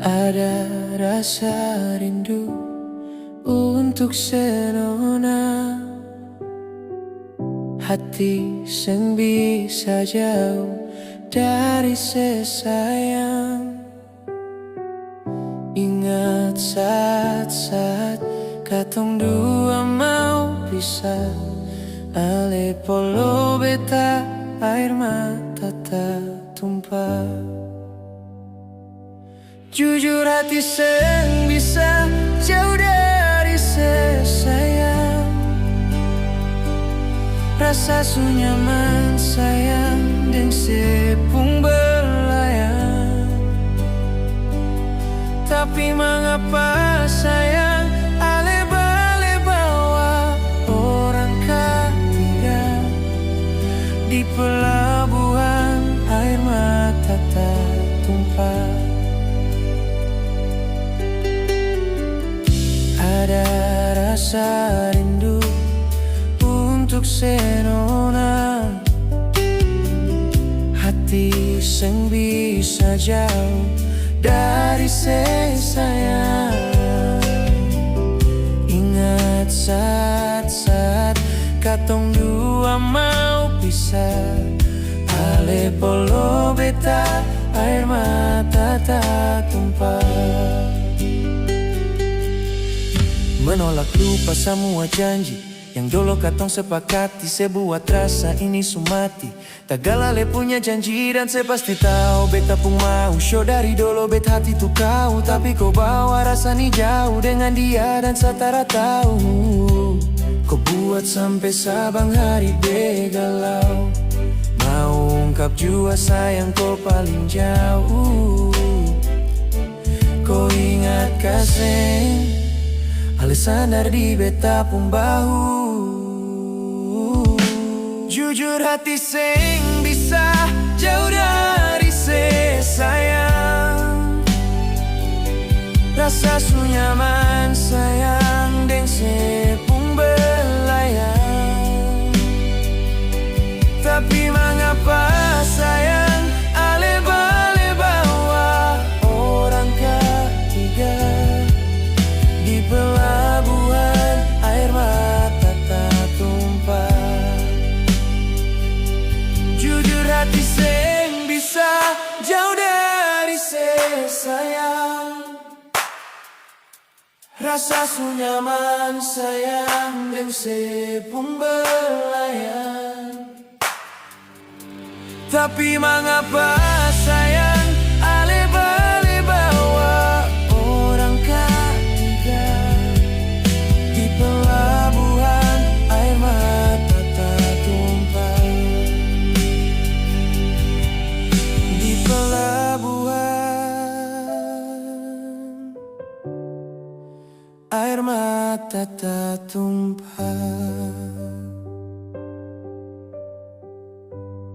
Ada rasa rindu untuk senona, hati sing bisa jauh dari sesayang. Ingat saat-saat katong dua mau pisah, ale polo beta air mata tak tumpah. Jujur hati seng bisa jauh dari sesayang. Rasa su nyaman sayang deng sepung belayang. Tapi mengapa sayang ale bale bawa orang ketiga di pelabuhan air mata tak tumpah. Ada rasa rindu untuk senona, hati seng bisa jauh dari sesayang. Ingat saat-saat katong dua mau pisah, ale polo beta air mata tak tumpah. Menolak lupa semua janji yang dulu katong sepakati, sebuat rasa ini sumati. Tagalale punya janji dan saya pasti tahu beta pun mau show dari dulu bet hati tuh kau. Tapi kau bawa rasa nih jauh dengan dia dan setara tahu. Kau buat sampai sabang hari begalau, mau ungkap jua sayang kau paling jauh. Kau ingat kasih ale sadar di beta pun bahu. Jujur hati seng bisa jauh dari sesayang. Rasa su nyaman sayang deng sepung belayang. Tapi mengapa sayang ale bale bawa orang ketiga di pelabuhan air mata tak tumpah. Jujur hati seng bisa jauh dari sesayang. Rasa su nyaman sayang deng sepung belayang. Tapi mengapa sayang ale bale bawa orang ketiga di pelabuhan air mata tak tumpah. Di pelabuhan air mata tak tumpah.